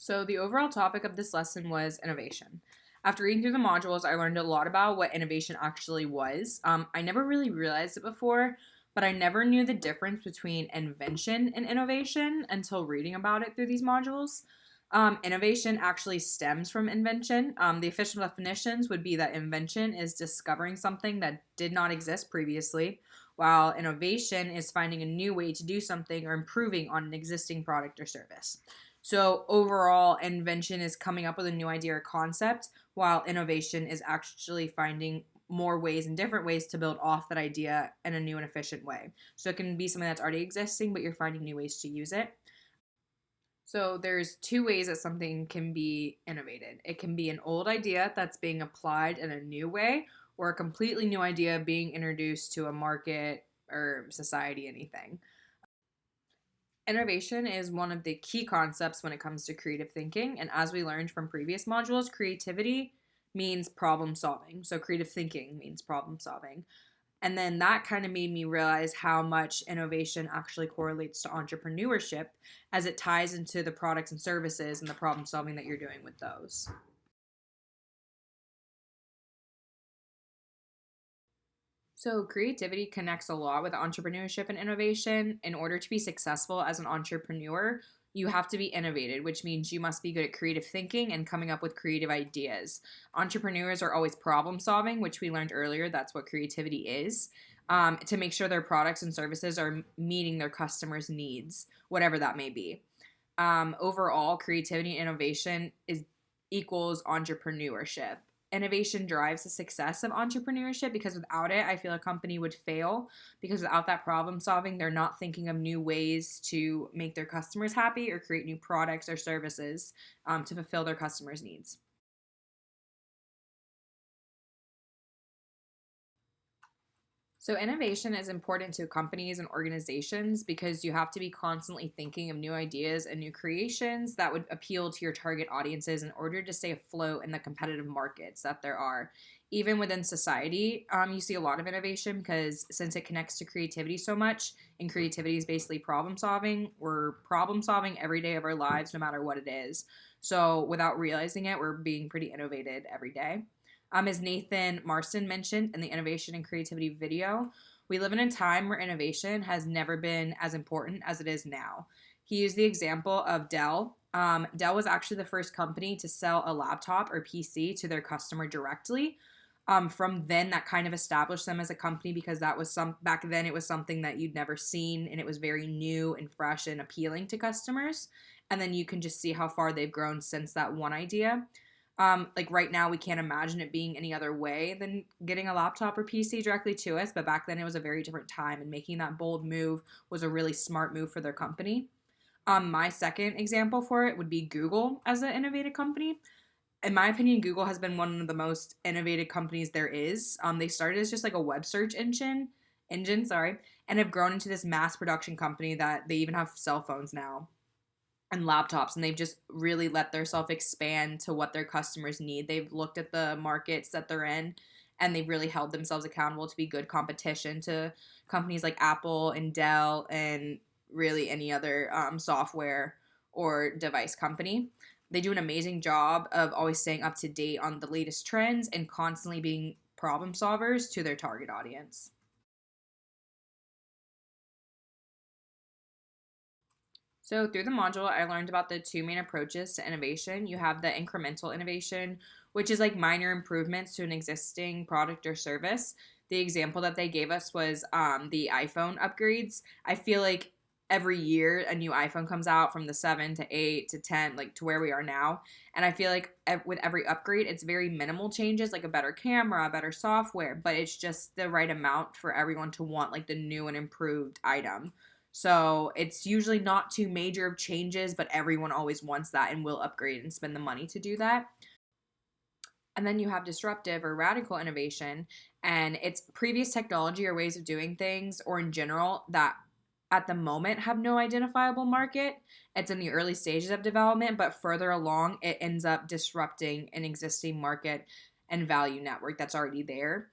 So, the overall topic of this lesson was innovation. After reading through the modules, I learned a lot about what innovation actually was. I never really realized it before, but I never knew the difference between invention and innovation until reading about it through these modules. Innovation actually stems from invention. The official definitions would be that invention is discovering something that did not exist previously, while innovation is finding a new way to do something or improving on an existing product or service. So overall, invention is coming up with a new idea or concept, while innovation is actually finding more ways and different ways to build off that idea in a new and efficient way. So it can be something that's already existing, but you're finding new ways to use it. So there's two ways that something can be innovated. It can be an old idea that's being applied in a new way, or a completely new idea being introduced to a market or society, anything. Innovation is one of the key concepts when it comes to creative thinking. And as we learned from previous modules, creativity means problem solving. So creative thinking means problem solving. And then that kind of made me realize how much innovation actually correlates to entrepreneurship as it ties into the products and services and the problem solving that you're doing with those. So, creativity connects a lot with entrepreneurship and innovation. In order to be successful as an entrepreneur, you have to be innovative, which means you must be good at creative thinking and coming up with creative ideas. Entrepreneurs are always problem solving, which we learned earlier. That's what creativity is. To make sure their products and services are meeting their customers' needs, whatever that may be. Overall, creativity and innovation is equals entrepreneurship. Innovation drives the success of entrepreneurship because without it, I feel a company would fail because without that problem solving, they're not thinking of new ways to make their customers happy or create new products or services to fulfill their customers' needs. So, innovation is important to companies and organizations because you have to be constantly thinking of new ideas and new creations that would appeal to your target audiences in order to stay afloat in the competitive markets that there are. Even within society, you see a lot of innovation because since it connects to creativity so much, and creativity is basically problem solving, we're problem solving every day of our lives, no matter what it is. So, without realizing it, we're being pretty innovative every day. As Nathan Marston mentioned in the innovation and creativity video, we live in a time where innovation has never been as important as it is now. He used the example of Dell. Dell was actually the first company to sell a laptop or PC to their customer directly. From then, that kind of established them as a company because that was some back then it was something that you'd never seen and it was very new and fresh and appealing to customers. And then you can just see how far they've grown since that one idea. Like right now, we can't imagine it being any other way than getting a laptop or PC directly to us. But back then, it was a very different time, and making that bold move was a really smart move for their company. My second example for it would be Google as an innovative company. In my opinion, Google has been one of the most innovative companies there is. They started as just like a web search engine, sorry, and have grown into this mass production company that they even have cell phones now and laptops, and they've just really let themselves expand to what their customers need. They've looked at the markets that they're in and they've really held themselves accountable to be good competition to companies like Apple and Dell and really any other software or device company. They do an amazing job of always staying up to date on the latest trends and constantly being problem solvers to their target audience. So, through the module, I learned about the two main approaches to innovation. You have the incremental innovation, which is like minor improvements to an existing product or service. The example that they gave us was the iPhone upgrades. I feel like every year a new iPhone comes out from the 7 to 8 to 10, like to where we are now. And I feel like with every upgrade, it's very minimal changes, like a better camera, better software, but it's just the right amount for everyone to want like the new and improved item. So it's usually not too major of changes, but everyone always wants that and will upgrade and spend the money to do that. And then you have disruptive or radical innovation, and it's previous technology or ways of doing things, or in general, that at the moment have no identifiable market. It's in the early stages of development, but further along, it ends up disrupting an existing market and value network that's already there.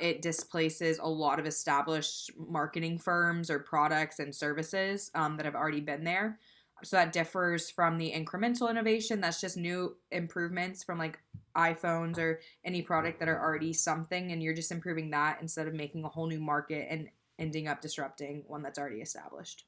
It displaces a lot of established marketing firms or products and services that have already been there. So that differs from the incremental innovation. That's just new improvements from like iPhones or any product that are already something, and you're just improving that instead of making a whole new market and ending up disrupting one that's already established.